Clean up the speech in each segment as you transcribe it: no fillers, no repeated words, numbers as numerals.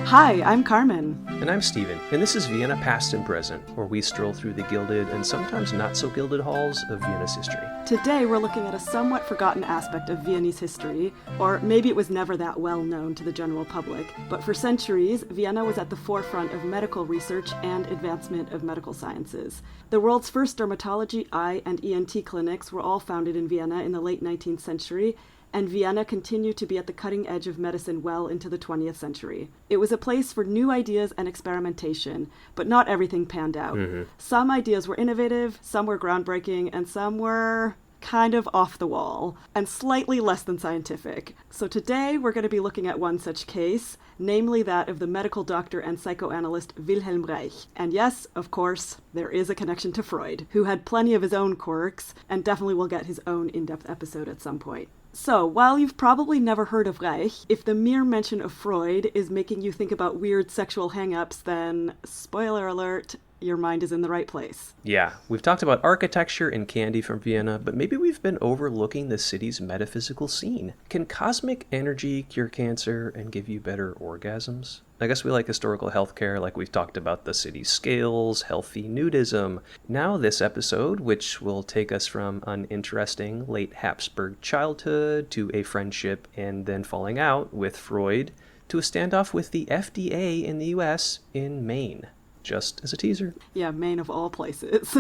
Hi, I'm Carmen. And I'm Steven, and this is Vienna Past and Present, where we stroll through the gilded and sometimes not so gilded halls of Vienna's history. Today we're looking at a somewhat forgotten aspect of Viennese history, or maybe it was never that well known to the general public, but for centuries, Vienna was at the forefront of medical research and advancement of medical sciences. The world's first dermatology, eye, and ENT clinics were all founded in Vienna in the late 19th century, and Vienna continued to be at the cutting edge of medicine well into the 20th century. It was a place for new ideas and experimentation, but not everything panned out. Some ideas were innovative, some were groundbreaking, and some were kind of off the wall, and slightly less than scientific. So today we're going to be looking at one such case, namely that of the medical doctor and psychoanalyst Wilhelm Reich. And yes, of course, there is a connection to Freud, who had plenty of his own quirks, and definitely will get his own in-depth episode at some point. So, while you've probably never heard of Reich, if the mere mention of Freud is making you think about weird sexual hang-ups, then, spoiler alert, your mind is in the right place. Yeah, we've talked about architecture and candy from Vienna, but maybe we've been overlooking the city's metaphysical scene. Can cosmic energy cure cancer and give you better orgasms? I guess we like historical healthcare, like we've talked about the city's scales, healthy nudism. Now this episode, which will take us from an interesting late Habsburg childhood to a friendship and then falling out with Freud, to a standoff with the FDA in the US in Maine. Just as a teaser. Yeah, Maine of all places.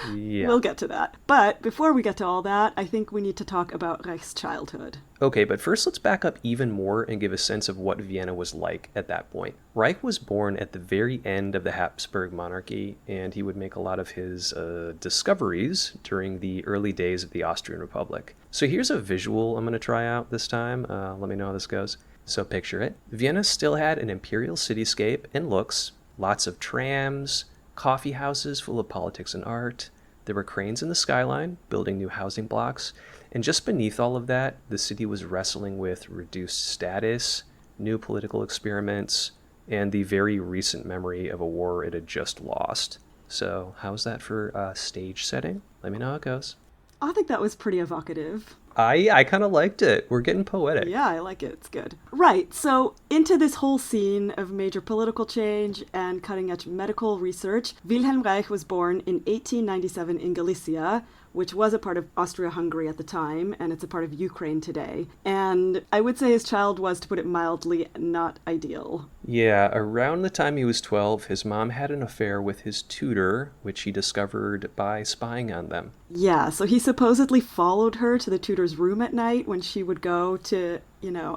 We'll get to that. But before we get to all that, I think we need to talk about Reich's childhood. Okay, but first let's back up even more and give a sense of what Vienna was like at that point. Reich was born at the very end of the Habsburg monarchy, and he would make a lot of his discoveries during the early days of the Austrian Republic. So here's a visual I'm going to try out this time. Let me know how this goes. So picture it. Vienna still had an imperial cityscape and looks. Lots of trams, coffee houses full of politics and art. There were cranes in the skyline, building new housing blocks. And just beneath all of that, the city was wrestling with reduced status, new political experiments, and the very recent memory of a war it had just lost. So how's that for a stage setting? Let me know how it goes. I think that was pretty evocative. I kind of liked it. We're getting poetic. Yeah, I like it. It's good. Right. So into this whole scene of major political change and cutting-edge medical research, Wilhelm Reich was born in 1897 in Galicia, which was a part of Austria-Hungary at the time, and it's a part of Ukraine today. And I would say his child was, to put it mildly, not ideal. Yeah, around the time he was 12, his mom had an affair with his tutor, which he discovered by spying on them. Yeah, so he supposedly followed her to the tutor's room at night when she would go to,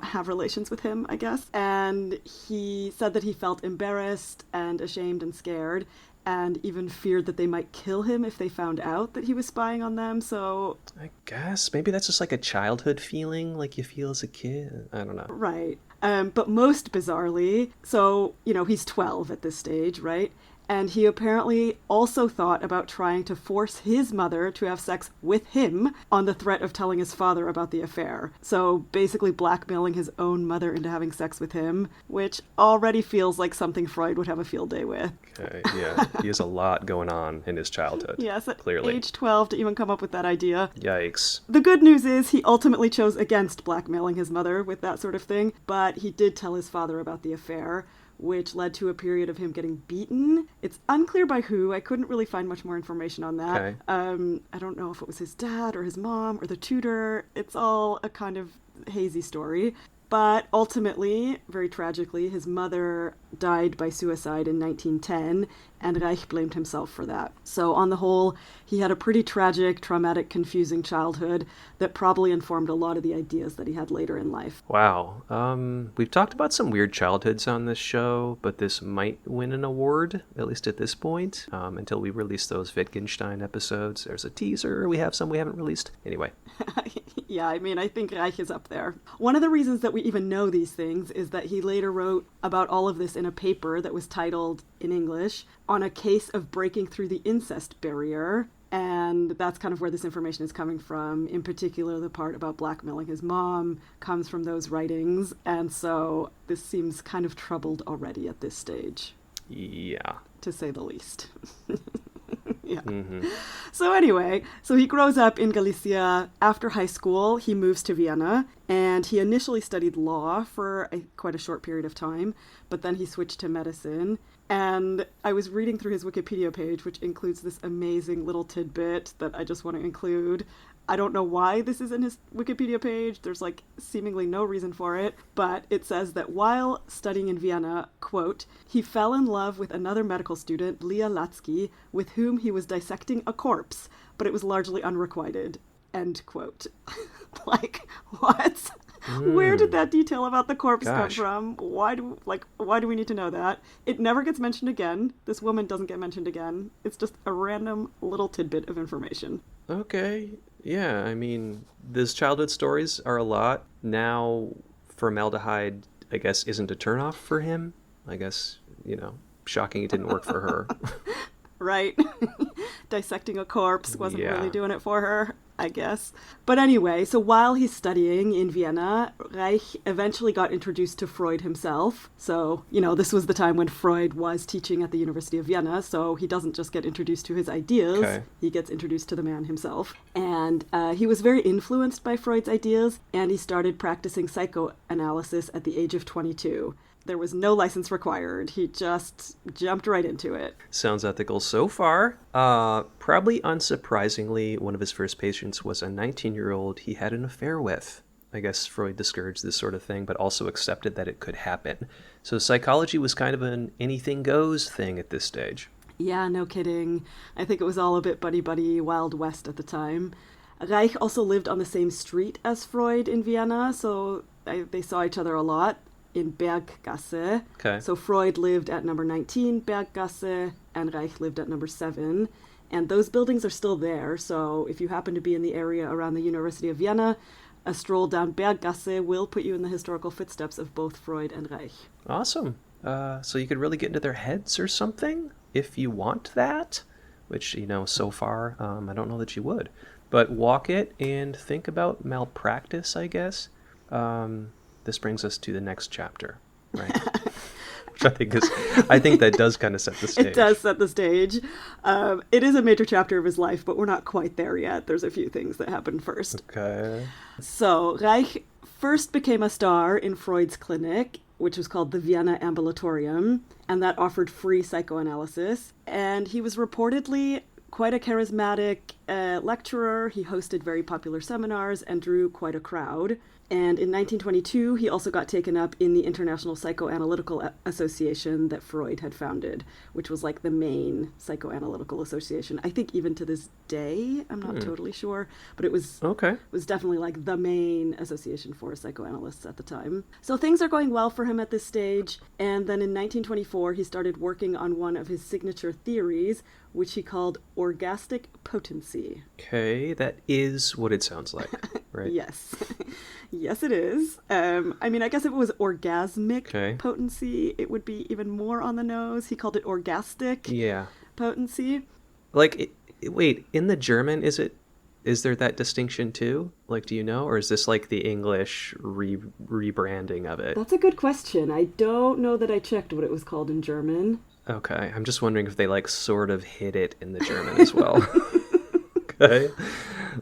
have relations with him, I guess. And he said that he felt embarrassed and ashamed and scared, and even feared that they might kill him if they found out that he was spying on them, so... I guess. Maybe that's just like a childhood feeling, like you feel as a kid. I don't know. Right. But most bizarrely, so, he's 12 at this stage, right? And he apparently also thought about trying to force his mother to have sex with him on the threat of telling his father about the affair. So basically blackmailing his own mother into having sex with him, which already feels like something Freud would have a field day with. Okay, yeah. He has a lot going on in his childhood. Yes, at clearly. age 12 to even come up with that idea. Yikes. The good news is he ultimately chose against blackmailing his mother with that sort of thing, but he did tell his father about the affair, which led to a period of him getting beaten. It's unclear by who. I couldn't really find much more information on that. Okay. I don't know if it was his dad or his mom or the tutor. It's all a kind of hazy story. But ultimately, very tragically, his mother died by suicide in 1910, and Reich blamed himself for that. So on the whole, he had a pretty tragic, traumatic, confusing childhood that probably informed a lot of the ideas that he had later in life. Wow. We've talked about some weird childhoods on this show, but this might win an award, at least at this point, until we release those Wittgenstein episodes. There's a teaser. We have some we haven't released. Anyway. Yeah, I think Reich is up there. One of the reasons that we even know these things is that he later wrote about all of this in a paper that was titled, in English, On a Case of Breaking Through the Incest Barrier. And that's kind of where this information is coming from. In particular, the part about blackmailing his mom comes from those writings. And so this seems kind of troubled already at this stage. Yeah. To say the least. Yeah. So anyway, so he grows up in Galicia. After high school, he moves to Vienna, and he initially studied law for quite a short period of time, but then he switched to medicine. And I was reading through his Wikipedia page, which includes this amazing little tidbit that I just want to include. I don't know why this is in his Wikipedia page. There's like seemingly no reason for it, but it says that while studying in Vienna, quote, he fell in love with another medical student, Leah Latsky, with whom he was dissecting a corpse, but it was largely unrequited, end quote. Like, what? Where did that detail about the corpse come from? Why do we need to know that? It never gets mentioned again. This woman doesn't get mentioned again. It's just a random little tidbit of information. Okay. Yeah, I mean, these childhood stories are a lot. Now, formaldehyde, I guess, isn't a turnoff for him. I guess, shocking it didn't work for her. Right. Dissecting a corpse wasn't really doing it for her, I guess. But anyway, so while he's studying in Vienna, Reich eventually got introduced to Freud himself. So, this was the time when Freud was teaching at the University of Vienna, so he doesn't just get introduced to his ideas, he gets introduced to the man himself. And he was very influenced by Freud's ideas, and he started practicing psychoanalysis at the age of 22. There was no license required. He just jumped right into it. Sounds ethical so far. Probably unsurprisingly, one of his first patients was a 19-year-old he had an affair with. I guess Freud discouraged this sort of thing, but also accepted that it could happen. So psychology was kind of an anything goes thing at this stage. Yeah, no kidding. I think it was all a bit buddy-buddy, Wild West at the time. Reich also lived on the same street as Freud in Vienna, so they saw each other a lot. In Berggasse. Okay. So Freud lived at number 19, Berggasse, and Reich lived at number 7. And those buildings are still there, so if you happen to be in the area around the University of Vienna, a stroll down Berggasse will put you in the historical footsteps of both Freud and Reich. Awesome. So you could really get into their heads or something, if you want that, which, so far, I don't know that you would. But walk it and think about malpractice, I guess. This brings us to the next chapter, right? Which I think that does kind of set the stage. It does set the stage. It is a major chapter of his life, but we're not quite there yet. There's a few things that happened first. Okay. So Reich first became a star in Freud's clinic, which was called the Vienna Ambulatorium, and that offered free psychoanalysis. And he was reportedly quite a charismatic lecturer. He hosted very popular seminars and drew quite a crowd. And in 1922, he also got taken up in the International Psychoanalytical Association that Freud had founded, which was like the main psychoanalytical association. I think even to this day, I'm not totally sure, but it was definitely like the main association for psychoanalysts at the time. So things are going well for him at this stage. And then in 1924, he started working on one of his signature theories, which he called orgastic potency. Okay, that is what it sounds like, right? Yes. Yes, it is. I guess if it was orgasmic potency, it would be even more on the nose. He called it orgastic potency. Like, wait, in the German, is there that distinction too? Like, do you know? Or is this like the English rebranding of it? That's a good question. I don't know that I checked what it was called in German. Okay, I'm just wondering if they like sort of hid it in the German as well. Okay,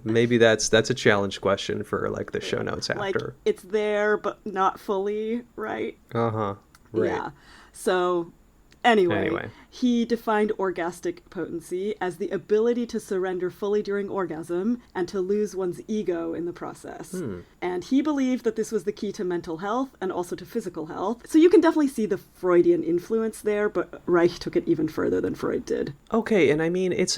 maybe that's a challenge question for like the show notes after. Like it's there, but not fully, right? Right. Yeah. So Anyway, he defined orgastic potency as the ability to surrender fully during orgasm and to lose one's ego in the process. And he believed that this was the key to mental health and also to physical health. So you can definitely see the Freudian influence there, but Reich took it even further than Freud did. Okay, and I mean, it's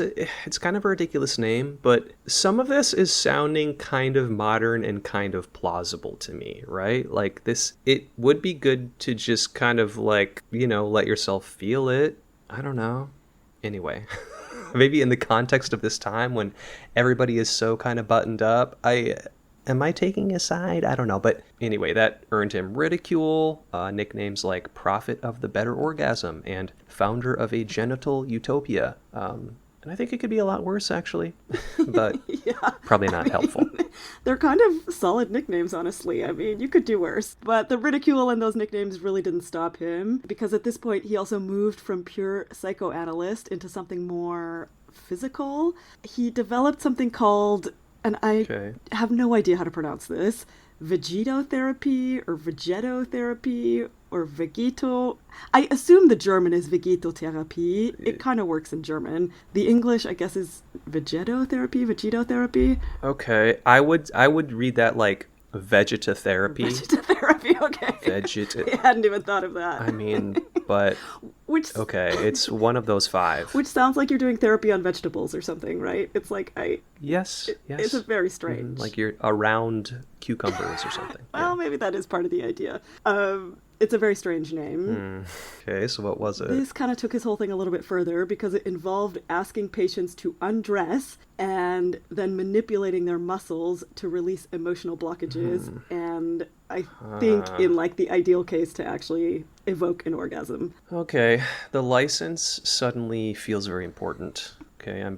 kind of a ridiculous name, but some of this is sounding kind of modern and kind of plausible to me, right? Like this, it would be good to just kind of like, let yourself feel it. I don't know. Anyway, maybe in the context of this time when everybody is so kind of buttoned up, am I taking a side? I don't know. But anyway, that earned him ridicule, nicknames like Prophet of the Better Orgasm and Founder of a Genital Utopia. And I think it could be a lot worse, actually, but probably not helpful. They're kind of solid nicknames, honestly. I mean, you could do worse. But the ridicule and those nicknames really didn't stop him, because at this point, he also moved from pure psychoanalyst into something more physical. He developed something called, and I have no idea how to pronounce this, vegetotherapy or vegetotherapy or vegeto. I assume the German is vegetotherapy. It kind of works in German. The English, I guess, is vegetotherapy. Okay, I would read that like vegetotherapy. Vegetotherapy, okay. I hadn't even thought of that. I mean, but okay, it's one of those five. Which sounds like you're doing therapy on vegetables or something, right? It's like Yes. It's a very strange. Like you're around cucumbers or something. Well, maybe that is part of the idea. It's a very strange name. Okay, so what was it? This kind of took his whole thing a little bit further because it involved asking patients to undress and then manipulating their muscles to release emotional blockages. And I think in like the ideal case to actually evoke an orgasm. Okay, the license suddenly feels very important. Okay, I'm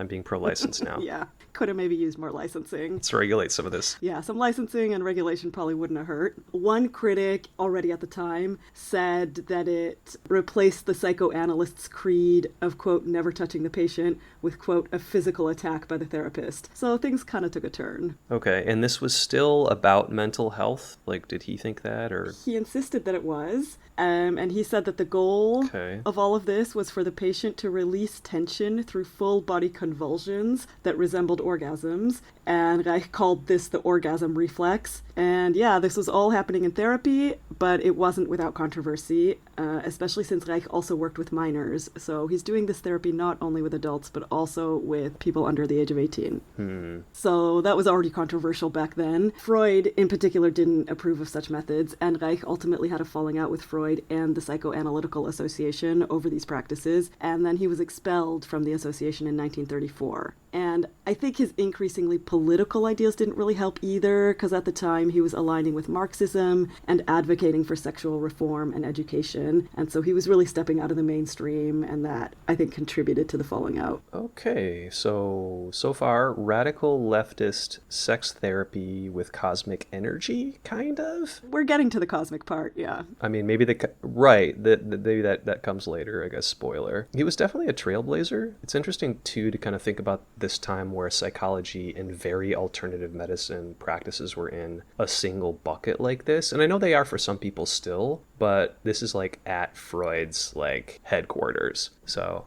being pro-license now. Yeah, could have maybe used more licensing. Let's regulate some of this. Yeah, some licensing and regulation probably wouldn't have hurt. One critic already at the time said that it replaced the psychoanalyst's creed of, quote, never touching the patient with, quote, a physical attack by the therapist. So things kind of took a turn. Okay, and this was still about mental health? Like, did he think that, or? He insisted that it was. And he said that the goal of all of this was for the patient to release tension through full body convulsions that resembled orgasms. And Reich called this the orgasm reflex. And yeah, this was all happening in therapy, but it wasn't without controversy, especially since Reich also worked with minors. So he's doing this therapy not only with adults, but also with people under the age of 18. So that was already controversial back then. Freud, in particular, didn't approve of such methods, and Reich ultimately had a falling out with Freud and the Psychoanalytical Association over these practices, and then he was expelled from the association in 1934. And I think his increasingly political ideas didn't really help either, because at the time he was aligning with Marxism and advocating for sexual reform and education, and so he was really stepping out of the mainstream, and that, I think, contributed to the falling out. Okay, so far, radical leftist sex therapy with cosmic energy, kind of? We're getting to the cosmic part, yeah. I mean, maybe maybe that comes later, I guess, spoiler. He was definitely a trailblazer. It's interesting, too, to kind of think about this time where psychology and very alternative medicine practices were in a single bucket like this. And I know they are for some people still, but this is like at Freud's like headquarters. So,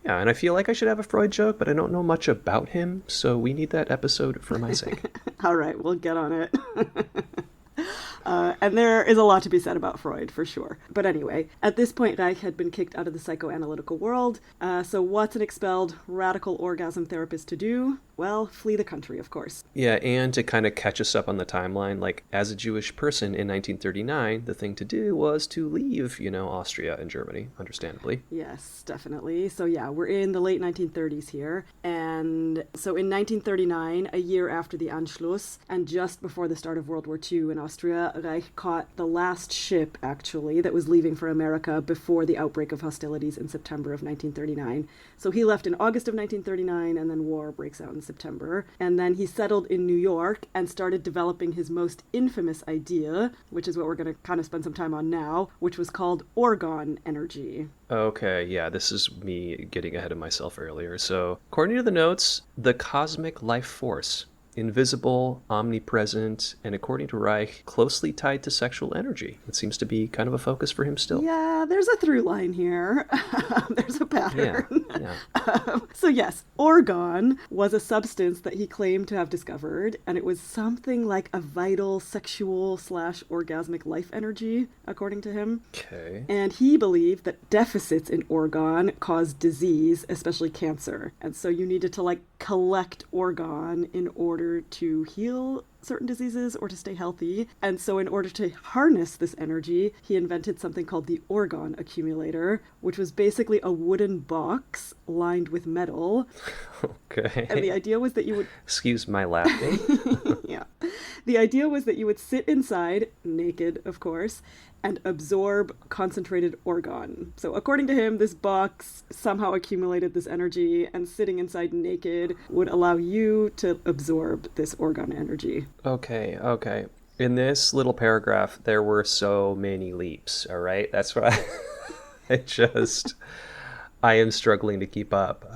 yeah, and I feel like I should have a Freud joke, but I don't know much about him, so we need that episode for my sake. All right, we'll get on it. And there is a lot to be said about Freud, for sure. But anyway, at this point, Reich had been kicked out of the psychoanalytical world. So what's an expelled radical orgasm therapist to do? Well, flee the country, of course. Yeah, and to kind of catch us up on the timeline, like, as a Jewish person in 1939, the thing to do was to leave, Austria and Germany, understandably. Yes, definitely. So yeah, we're in the late 1930s here. And so in 1939, a year after the Anschluss, and just before the start of World War II in Austria, Reich caught the last ship, actually, that was leaving for America before the outbreak of hostilities in September of 1939. So he left in August of 1939, and then war breaks out in September. And then he settled in New York and started developing his most infamous idea, which is what we're going to kind of spend some time on now, which was called orgone energy. Okay, yeah, this is me getting ahead of myself earlier. So, according to the notes, the cosmic life force. Invisible, omnipresent, and according to Reich, closely tied to sexual energy. It seems to be kind of a focus for him still. Yeah, there's a through line here. There's a pattern. Yeah. So yes, orgone was a substance that he claimed to have discovered, and it was something like a vital sexual/orgasmic life energy, according to him. Okay. And he believed that deficits in orgone caused disease, especially cancer. And so you needed to collect orgone in order to heal certain diseases or to stay healthy. And so in order to harness this energy, he invented something called the Orgone Accumulator, which was basically a wooden box lined with metal. Okay. And the idea was that you would... Excuse my laughing. Yeah. The idea was that you would sit inside, naked, of course, and absorb concentrated orgone. So according to him, this box somehow accumulated this energy, and sitting inside naked would allow you to absorb this orgone energy. Okay. In this little paragraph, there were so many leaps, all right? That's what I am struggling to keep up.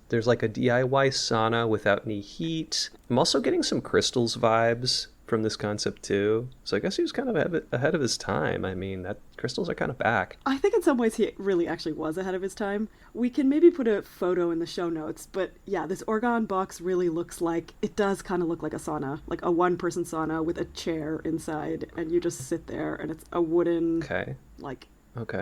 There's like a DIY sauna without any heat. I'm also getting some crystals vibes from this concept too. So I guess he was kind of ahead of his time. I mean, that crystals are kind of back. I think in some ways he really actually was ahead of his time. We can maybe put a photo in the show notes, but yeah, this Orgone box really looks like, it does kind of look like a sauna, like a one-person sauna with a chair inside, and you just sit there, and it's a wooden,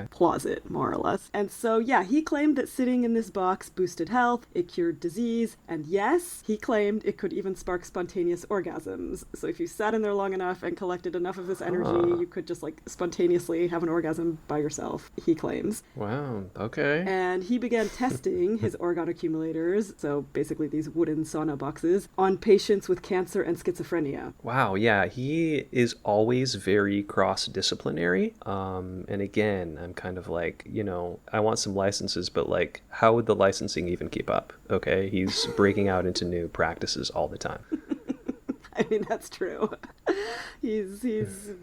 closet, more or less. And so, yeah, he claimed that sitting in this box boosted health, it cured disease, and yes, he claimed it could even spark spontaneous orgasms. So if you sat in there long enough and collected enough of this energy, you could just like spontaneously have an orgasm by yourself, he claims. Wow, okay. And he began testing his Orgone accumulators, so basically these wooden sauna boxes, on patients with cancer and schizophrenia. Wow, yeah, he is always very cross-disciplinary. And again, I'm kind of like, I want some licenses, but like, how would the licensing even keep up? Okay, he's breaking out into new practices all the time. I mean, that's true. He's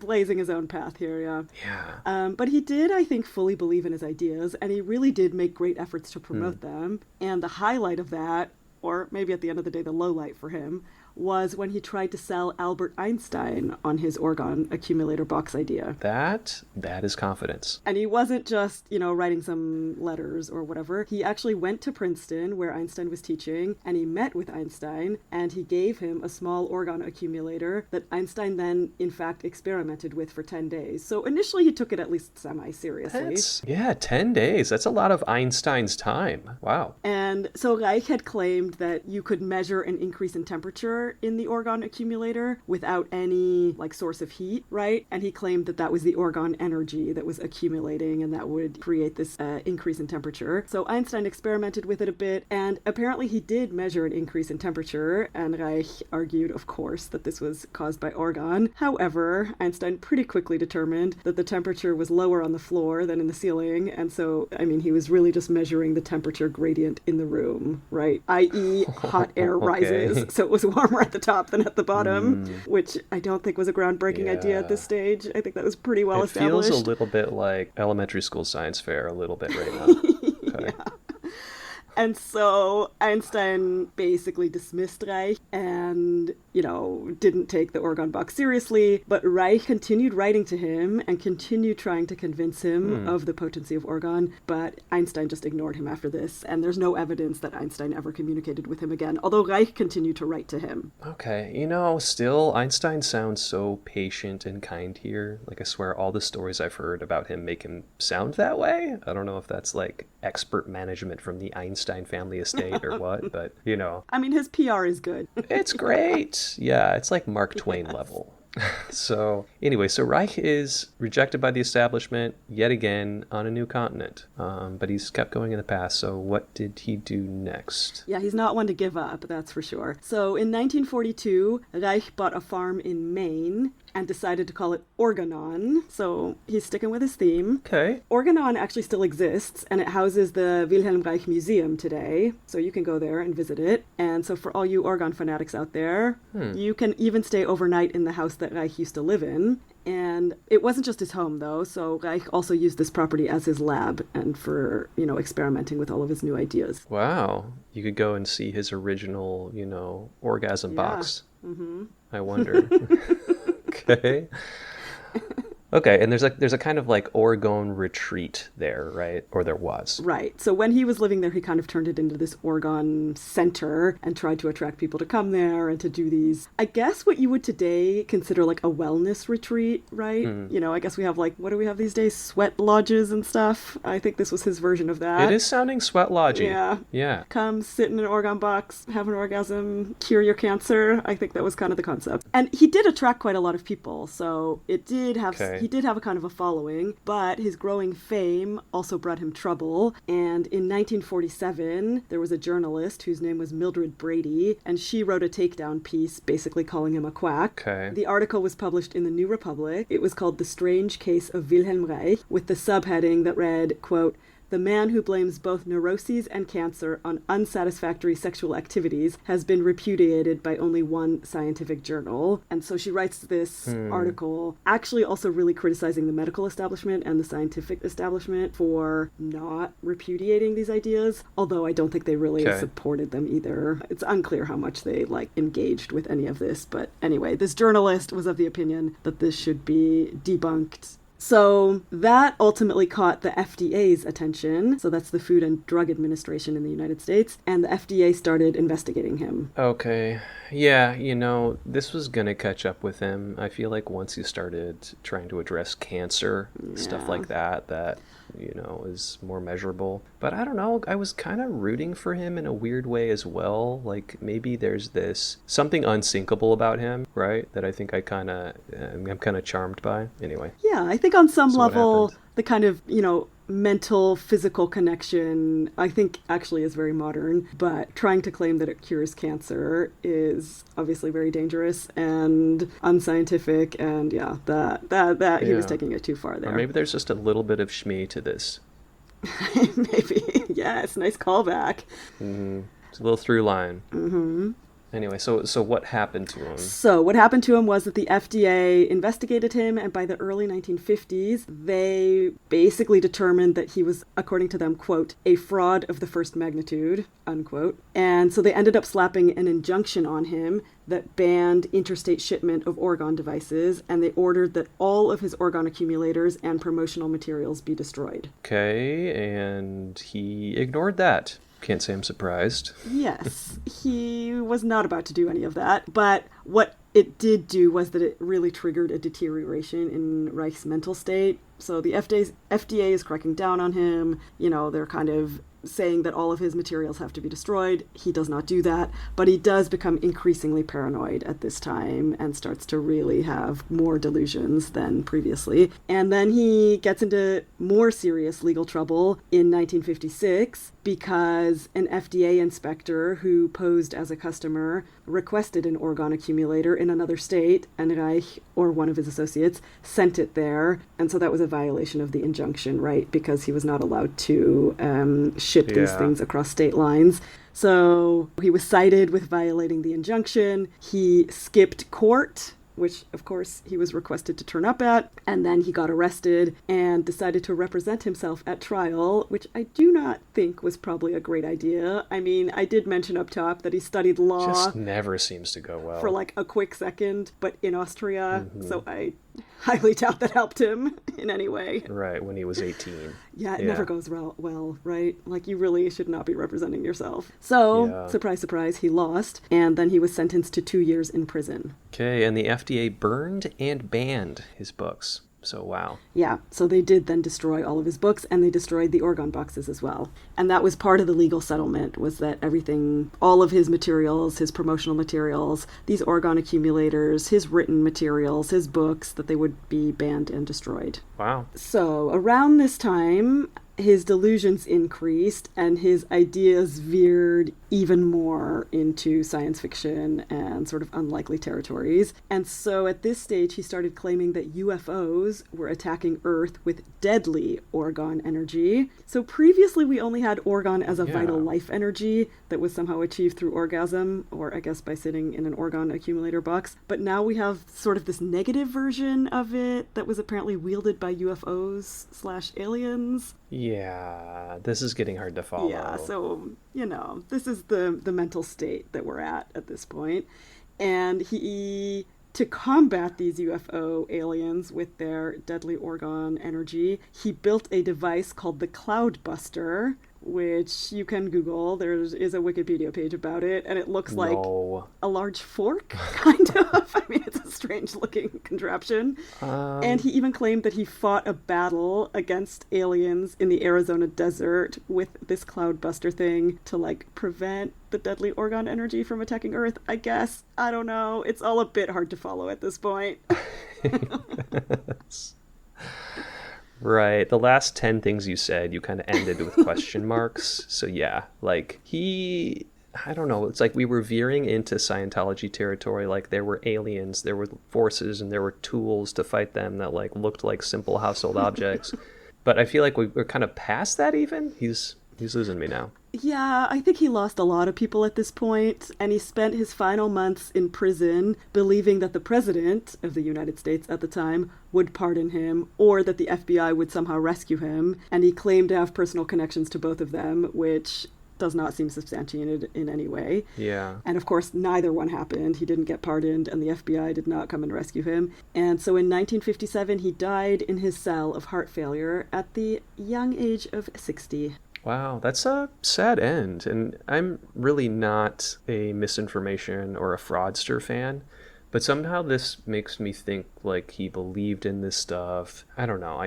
blazing his own path here, yeah. Yeah. But he did, I think, fully believe in his ideas, and he really did make great efforts to promote them. And the highlight of that, or maybe at the end of the day, the low light for him, was when he tried to sell Albert Einstein on his Orgone accumulator box idea. That is confidence. And he wasn't just, writing some letters or whatever. He actually went to Princeton, where Einstein was teaching, and he met with Einstein, and he gave him a small Orgone accumulator that Einstein then, in fact, experimented with for 10 days. So initially he took it at least semi-seriously. 10 days. That's a lot of Einstein's time. Wow. And so Reich had claimed that you could measure an increase in temperature in the Orgone accumulator without any source of heat, right? And he claimed that was the Orgone energy that was accumulating and that would create this increase in temperature. So Einstein experimented with it a bit, and apparently he did measure an increase in temperature, and Reich argued, of course, that this was caused by Orgone. However, Einstein pretty quickly determined that the temperature was lower on the floor than in the ceiling, and so, he was really just measuring the temperature gradient in the room, right? i.e. hot air rises, so it was warmer at the top than at the bottom, which I don't think was a groundbreaking idea at this stage. I think that was pretty well established. It feels a little bit like elementary school science fair a little bit right now. Okay. Yeah. And so Einstein basically dismissed Reich and, didn't take the Orgone box seriously, but Reich continued writing to him and continued trying to convince him of the potency of Orgone, but Einstein just ignored him after this, and there's no evidence that Einstein ever communicated with him again, although Reich continued to write to him. Okay, still, Einstein sounds so patient and kind here. Like, I swear all the stories I've heard about him make him sound that way. I don't know if that's, expert management from the Einstein family estate or what, but, his PR is good. It's great. Yeah, it's like Mark Twain level. So Reich is rejected by the establishment yet again on a new continent, but he's kept going in the past. So what did he do next? Yeah, he's not one to give up, that's for sure. So in 1942, Reich bought a farm in Maine and decided to call it Organon. So he's sticking with his theme. Okay. Organon actually still exists, and it houses the Wilhelm Reich Museum today. So you can go there and visit it. And so for all you Orgone fanatics out there, you can even stay overnight in the house that Reich used to live in. And it wasn't just his home, though. So Reich also used this property as his lab and for, experimenting with all of his new ideas. Wow. You could go and see his original, orgasm box. Mm-hmm. I wonder. Okay. Okay, and there's a kind of Orgone retreat there, right? Or there was. Right. So when he was living there, he kind of turned it into this Orgone center and tried to attract people to come there and to do these, I guess what you would today consider a wellness retreat, right? I guess we have what do we have these days? Sweat lodges and stuff. I think this was his version of that. It is sounding sweat lodgy. Yeah. Yeah. Come sit in an Orgone box, have an orgasm, cure your cancer. I think that was kind of the concept. And he did attract quite a lot of people. So it did have... Okay. He did have a kind of a following, but his growing fame also brought him trouble. And in 1947, there was a journalist whose name was Mildred Brady, and she wrote a takedown piece basically calling him a quack. Okay. The article was published in the New Republic. It was called The Strange Case of Wilhelm Reich, with the subheading that read, quote, the man who blames both neuroses and cancer on unsatisfactory sexual activities has been repudiated by only one scientific journal. And so she writes this article actually also really criticizing the medical establishment and the scientific establishment for not repudiating these ideas, although I don't think they really supported them either. It's unclear how much they engaged with any of this, but anyway, this journalist was of the opinion that this should be debunked. So that ultimately caught the FDA's attention. So that's the Food and Drug Administration in the United States. And the FDA started investigating him. Okay. Yeah, this was going to catch up with him. I feel like once he started trying to address cancer, stuff like that is more measurable. But I don't know, I was kind of rooting for him in a weird way as well. Like maybe there's this something unsinkable about him, right? That I think I'm kind of charmed by. Anyway. Yeah, I think on some level, the kind of, mental physical connection I think actually is very modern, but trying to claim that it cures cancer is obviously very dangerous and unscientific, and that he was taking it too far there. Or maybe there's just a little bit of shmee to this. Maybe. Yes, nice callback. It's a little through line. Anyway, so what happened to him? So what happened to him was that the FDA investigated him, and by the early 1950s, they basically determined that he was, according to them, quote, a fraud of the first magnitude, unquote. And so they ended up slapping an injunction on him that banned interstate shipment of orgone devices, and they ordered that all of his orgone accumulators and promotional materials be destroyed. Okay, and he ignored that. Can't say I'm surprised. Yes, he was not about to do any of that, but what it did do was that it really triggered a deterioration in Reich's mental state. So the FDA is cracking down on him. They're kind of saying that all of his materials have to be destroyed. He does not do that, but he does become increasingly paranoid at this time and starts to really have more delusions than previously. And then he gets into more serious legal trouble in 1956 because an FDA inspector who posed as a customer requested an orgone accumulator in another state, and Reich, or one of his associates, sent it there. And so that was a violation of the injunction, right? Because he was not allowed to ship these things across state lines. So he was cited with violating the injunction. He skipped court, which of course he was requested to turn up at, and then he got arrested and decided to represent himself at trial, which I do not think was probably a great idea. I mean, I did mention up top that he studied law. Just never seems to go well. For a quick second, but in Austria, so I highly doubt that helped him in any way. Right, when he was 18. Yeah, it never goes well, right? You really should not be representing yourself. So, surprise, surprise, he lost, and then he was sentenced to 2 years in prison. Okay, and the FDA burned and banned his books. So, wow. Yeah, so they did then destroy all of his books, and they destroyed the orgone boxes as well. And that was part of the legal settlement, was that everything, all of his materials, his promotional materials, these orgone accumulators, his written materials, his books, that they would be banned and destroyed. Wow. So around this time, his delusions increased and his ideas veered even more into science fiction and sort of unlikely territories. And so at this stage, he started claiming that UFOs were attacking Earth with deadly orgone energy. So previously, we only had orgone as a vital life energy that was somehow achieved through orgasm, or I guess by sitting in an orgone accumulator box. But now we have sort of this negative version of it that was apparently wielded by UFOs/aliens. Yeah, this is getting hard to follow. Yeah, so, this is the mental state that we're at this point. And he, to combat these UFO aliens with their deadly orgone energy, he built a device called the Cloudbuster, which you can Google. There is a Wikipedia page about it, and it looks like a large fork, kind of. I mean, it's a strange-looking contraption. And he even claimed that he fought a battle against aliens in the Arizona desert with this Cloudbuster thing to, prevent the deadly orgone energy from attacking Earth, I guess. I don't know. It's all a bit hard to follow at this point. Right. The last 10 things you said, you kind of ended with question marks. So yeah, I don't know. It's like we were veering into Scientology territory. There were aliens, there were forces, and there were tools to fight them that looked like simple household objects. But I feel like we're kind of past that even. He's losing me now. Yeah, I think he lost a lot of people at this point, and he spent his final months in prison believing that the president of the United States at the time would pardon him, or that the FBI would somehow rescue him, and he claimed to have personal connections to both of them, which does not seem substantiated in any way. Yeah. And of course, neither one happened. He didn't get pardoned, and the FBI did not come and rescue him. And so in 1957, he died in his cell of heart failure at the young age of 60. Wow, that's a sad end. And I'm really not a misinformation or a fraudster fan, but somehow this makes me think like he believed in this stuff. I don't know.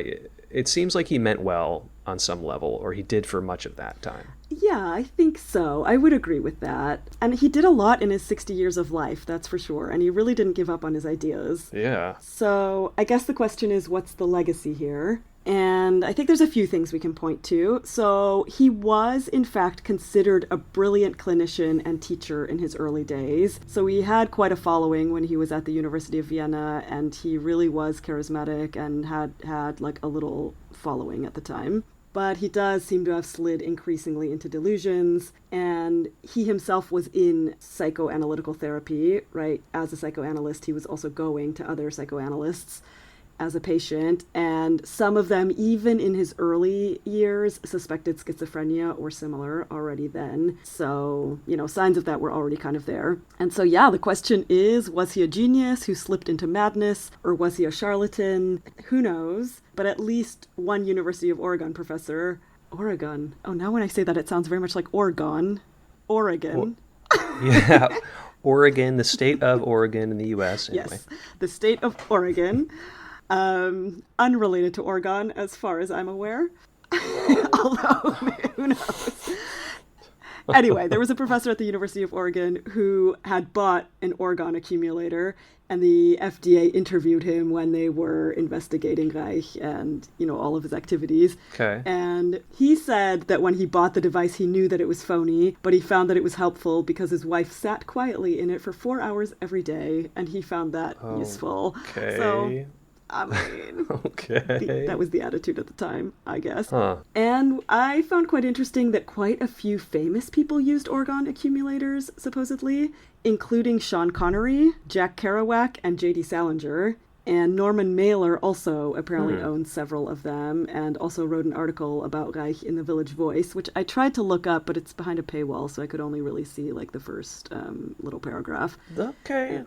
It seems like he meant well on some level, or he did for much of that time. Yeah, I think so. I would agree with that. And he did a lot in his 60 years of life, that's for sure. And he really didn't give up on his ideas. Yeah. So I guess the question is, what's the legacy here? And I think there's a few things we can point to. So he was, in fact, considered a brilliant clinician and teacher in his early days. So he had quite a following when he was at the University of Vienna, and he really was charismatic and had like a little following at the time. But he does seem to have slid increasingly into delusions, and he himself was in psychoanalytical therapy, right? As a psychoanalyst, he was also going to other psychoanalysts as a patient, and some of them, even in his early years, suspected schizophrenia or similar already then. So, signs of that were already kind of there. And so, yeah, the question is, was he a genius who slipped into madness, or was he a charlatan? Who knows? But at least one University of Oregon professor, Oregon. Oh, now when I say that, it sounds very much like Oregon. Oregon. Yeah. Oregon, the state of Oregon in the U.S. Anyway. Yes, the state of Oregon. Unrelated to Orgone, as far as I'm aware. Although, who knows? Anyway, there was a professor at the University of Oregon who had bought an Orgone Accumulator, and the FDA interviewed him when they were investigating Reich and, all of his activities. Okay. And he said that when he bought the device, he knew that it was phony, but he found that it was helpful because his wife sat quietly in it for 4 hours every day, and he found that useful. Okay. So, I mean, okay. That was the attitude at the time, I guess. Huh. And I found quite interesting that quite a few famous people used Orgone accumulators, supposedly, including Sean Connery, Jack Kerouac, and J.D. Salinger. And Norman Mailer also apparently owned several of them, and also wrote an article about Reich in the Village Voice, which I tried to look up, but it's behind a paywall, so I could only really see like the first little paragraph. Okay.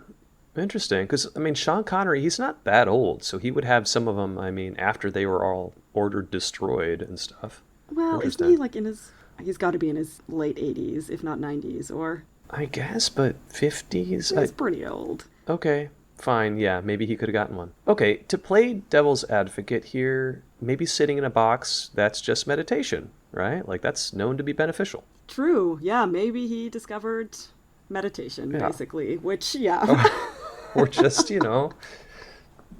Interesting, because, Sean Connery, he's not that old, so he would have some of them, after they were all ordered destroyed and stuff. Well, isn't he like he's got to be in his late 80s, if not 90s, or... I guess, but 50s? He's pretty old. Okay, fine, yeah, maybe he could have gotten one. Okay, to play devil's advocate here, maybe sitting in a box, that's just meditation, right? Like, that's known to be beneficial. True, yeah, maybe he discovered meditation, basically, which, Or just,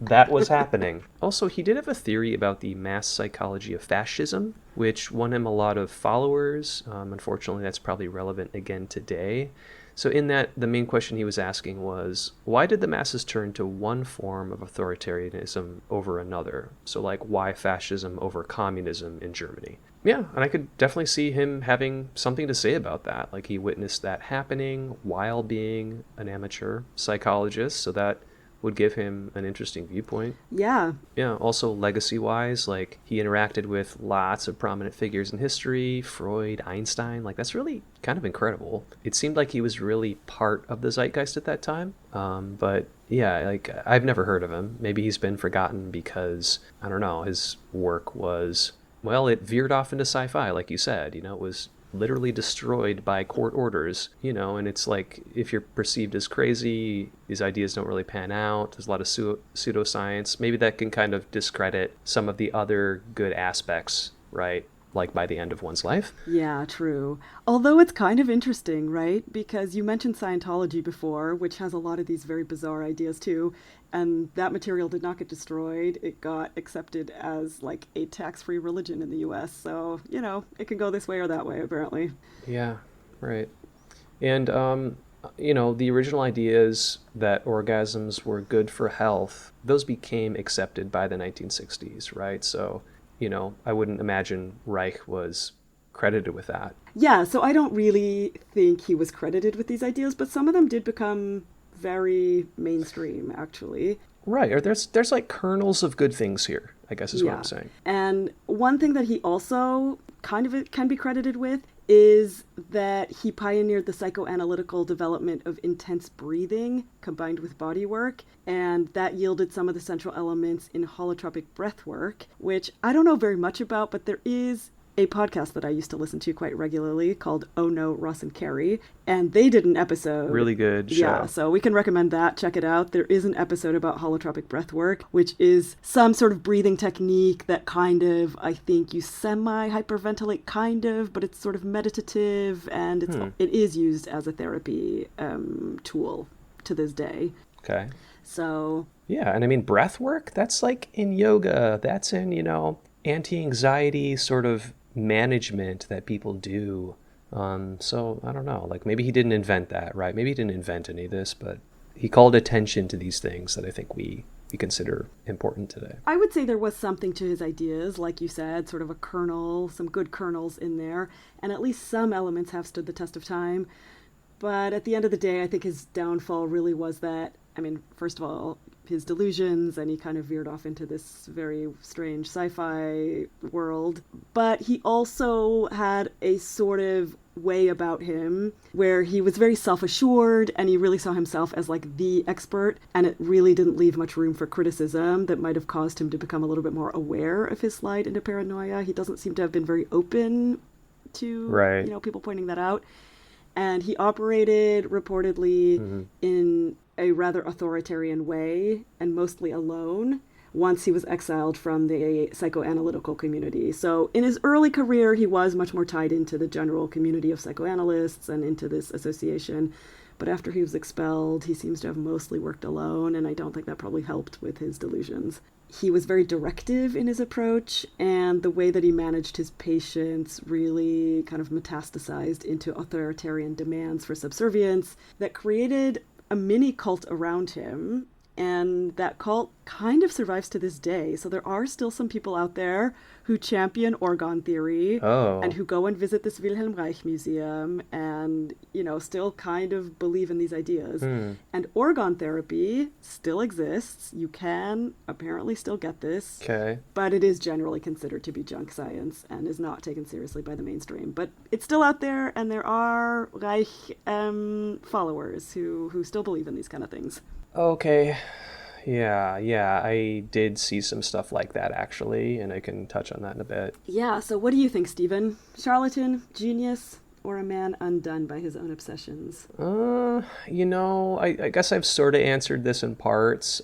that was happening. Also, he did have a theory about the mass psychology of fascism, which won him a lot of followers. Unfortunately, that's probably relevant again today. So in that, the main question he was asking was, why did the masses turn to one form of authoritarianism over another? So like, why fascism over communism in Germany? Yeah, and I could definitely see him having something to say about that. Like, he witnessed that happening while being an amateur psychologist, so that would give him an interesting viewpoint. Yeah. Yeah, also legacy-wise, like, he interacted with lots of prominent figures in history, Freud, Einstein, like, that's really kind of incredible. It seemed like he was really part of the zeitgeist at that time, but yeah, like, I've never heard of him. Maybe he's been forgotten because, I don't know, his work was... Well, it veered off into sci-fi, like you said. It was literally destroyed by court orders, and it's like, if you're perceived as crazy, these ideas don't really pan out. There's a lot of pseudoscience. Maybe that can kind of discredit some of the other good aspects, right? Like by the end of one's life. Yeah, true. Although it's kind of interesting, right? Because you mentioned Scientology before, which has a lot of these very bizarre ideas too. And that material did not get destroyed. It got accepted as like a tax-free religion in the US. So, it can go this way or that way, apparently. Yeah, right. And, the original ideas that orgasms were good for health, those became accepted by the 1960s, right? So I wouldn't imagine Reich was credited with that. Yeah, so I don't really think he was credited with these ideas, but some of them did become very mainstream, actually. Right, or there's like kernels of good things here, I guess is what Yeah. I'm saying. And one thing that he also kind of can be credited with is that he pioneered the psychoanalytical development of intense breathing combined with body work, and that yielded some of the central elements in holotropic breath work, which I don't know very much about, but there is a podcast that I used to listen to quite regularly called Oh No, Ross and Carrie, and they did an episode. Really good Yeah, show. so we can recommend that. Check it out. There is an episode about holotropic breath work, which is some sort of breathing technique that kind of, I think, you semi-hyperventilate kind of, but it's sort of meditative, and it is used as a therapy tool to this day. Okay. So Yeah, and I mean breath work, that's like in yoga, that's in, anti-anxiety sort of management that people do. So I don't know, like maybe he didn't invent that, right? Maybe he didn't invent any of this, but he called attention to these things that I think we consider important today. I would say there was something to his ideas, like you said, sort of a kernel, some good kernels in there, and at least some elements have stood the test of time. But at the end of the day, I think his downfall really was that, I mean, first of all, his delusions, and he kind of veered off into this very strange sci-fi world. But he also had a sort of way about him where he was very self-assured, and he really saw himself as like the expert, and it really didn't leave much room for criticism that might have caused him to become a little bit more aware of his slide into paranoia. He doesn't seem to have been very open to Right. people pointing that out. And he operated reportedly in a rather authoritarian way, and mostly alone, once he was exiled from the psychoanalytical community. So in his early career, he was much more tied into the general community of psychoanalysts and into this association. But after he was expelled, he seems to have mostly worked alone, and I don't think that probably helped with his delusions. He was very directive in his approach, and the way that he managed his patients really kind of metastasized into authoritarian demands for subservience that created a mini cult around him, and that cult kind of survives to this day. So there are still some people out there who champion orgone theory and who go and visit this Wilhelm Reich museum and, still kind of believe in these ideas. And orgone therapy still exists. You can apparently still get this. Okay. But it is generally considered to be junk science and is not taken seriously by the mainstream. But it's still out there, and there are Reich followers who still believe in these kind of things. Okay. Yeah, I did see some stuff like that actually, and I can touch on that in a bit. Yeah, so what do you think, Stephen? Charlatan, genius, or a man undone by his own obsessions? I guess I've sort of answered this in parts.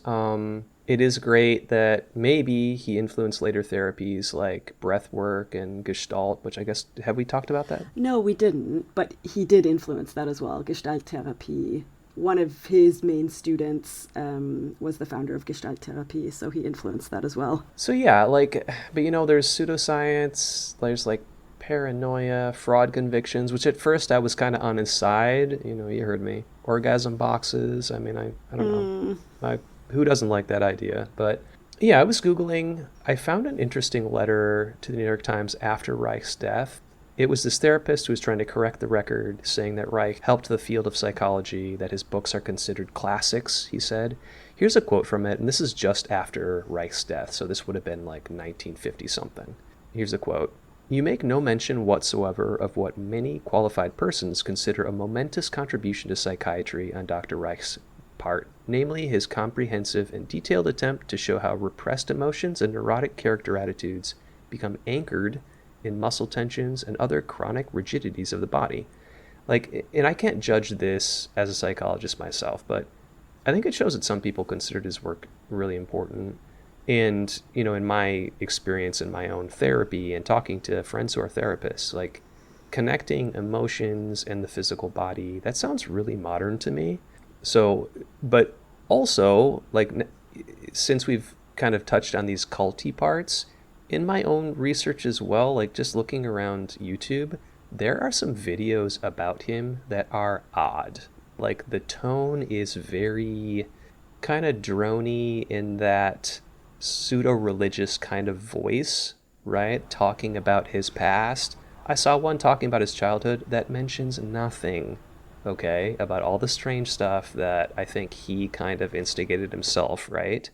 It is great that maybe he influenced later therapies like breath work and Gestalt, which I guess, have we talked about that? No, we didn't, but he did influence that as well, Gestalt therapy. One of his main students was the founder of Gestalt therapy, so he influenced that as well. So yeah, but there's pseudoscience, there's like paranoia, fraud convictions, which at first I was kind of on his side. You heard me. Orgasm boxes. I mean, I don't know. Who doesn't like that idea? But yeah, I was Googling. I found an interesting letter to the New York Times after Reich's death. It was this therapist who was trying to correct the record, saying that Reich helped the field of psychology, that his books are considered classics, he said. Here's a quote from it, and this is just after Reich's death, so this would have been like 1950-something. Here's a quote. You make no mention whatsoever of what many qualified persons consider a momentous contribution to psychiatry on Dr. Reich's part, namely his comprehensive and detailed attempt to show how repressed emotions and neurotic character attitudes become anchored in muscle tensions and other chronic rigidities of the body. And I can't judge this as a psychologist myself, but I think it shows that some people considered his work really important. And, in my experience in my own therapy and talking to friends who are therapists, like connecting emotions and the physical body, that sounds really modern to me. So, but also, since we've kind of touched on these culty parts, in my own research as well, like just looking around YouTube, there are some videos about him that are odd. Like the tone is very kind of drony in that pseudo-religious kind of voice right? Talking about his past. I saw one talking about his childhood that mentions nothing, okay, about all the strange stuff that I think he kind of instigated himself, right?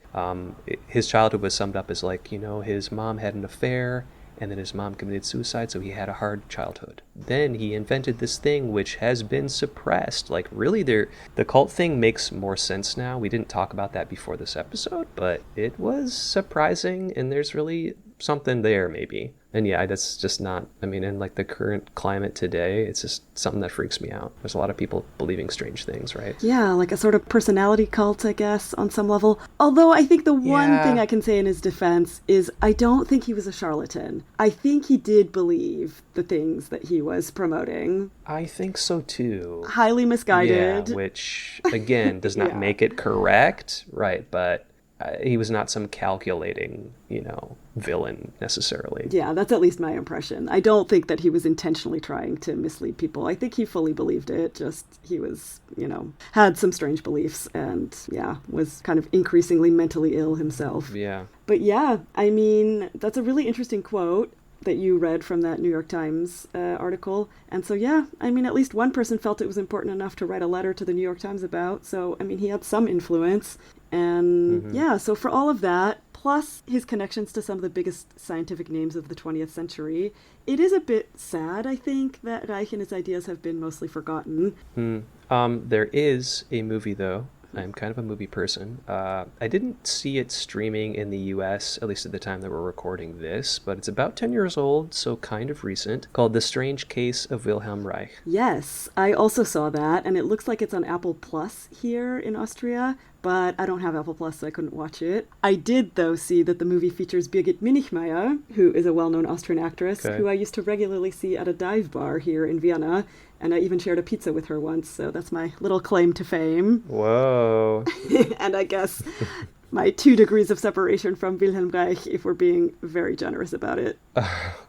His childhood was summed up as like, his mom had an affair, and then his mom committed suicide, so he had a hard childhood. Then he invented this thing which has been suppressed. Like, really, the cult thing makes more sense now. We didn't talk about that before this episode, but it was surprising, and there's really something there, maybe. And yeah, that's just not, in like the current climate today, it's just something that freaks me out. There's a lot of people believing strange things, right? Yeah, like a sort of personality cult, I guess, on some level. Although I think the one thing I can say in his defense is I don't think he was a charlatan. I think he did believe the things that he was promoting. I think so too. Highly misguided. Yeah, which, again, does not make it correct, right? But he was not some calculating, villain necessarily. Yeah, that's at least my impression. I don't think that he was intentionally trying to mislead people. I think he fully believed it, just he was, had some strange beliefs and, was kind of increasingly mentally ill himself. Yeah. But yeah, that's a really interesting quote that you read from that New York Times article. And so, at least one person felt it was important enough to write a letter to the New York Times about. So, he had some influence. And so for all of that, plus his connections to some of the biggest scientific names of the 20th century, it is a bit sad, I think, that Reich and his ideas have been mostly forgotten. There is a movie, though. I'm kind of a movie person. I didn't see it streaming in the US, at least at the time that we're recording this, but it's about 10 years old, so kind of recent, called The Strange Case of Wilhelm Reich. Yes, I also saw that, and it looks like it's on Apple Plus here in Austria, but I don't have Apple Plus, so I couldn't watch it. I did, though, see that the movie features Birgit Minichmayr, who is a well-known Austrian actress, who I used to regularly see at a dive bar here in Vienna, and I even shared a pizza with her once, so that's my little claim to fame. Whoa. And I guess my 2 degrees of separation from Wilhelm Reich, if we're being very generous about it.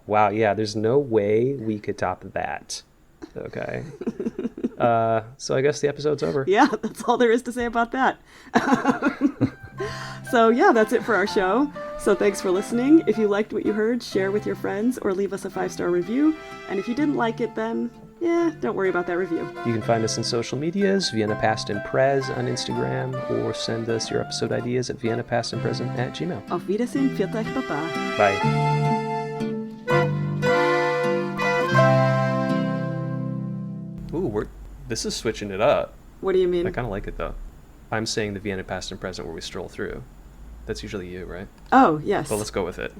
Wow, yeah, there's no way we could top that. Okay. So I guess the episode's over. Yeah, that's all there is to say about that. So that's it for our show. So thanks for listening. If you liked what you heard, share with your friends or leave us a 5-star review. And if you didn't like it, then don't worry about that review. You can find us on social medias, Vienna Past and Prez on Instagram, or send us your episode ideas at viennapastandpresent@gmail.com. Auf Wiedersehen, Pfiat euch, Baba. Bye. Ooh, this is switching it up. What do you mean? I kind of like it, though. I'm saying the Vienna Past and Present where we stroll through. That's usually you, right? Oh, yes. But let's go with it.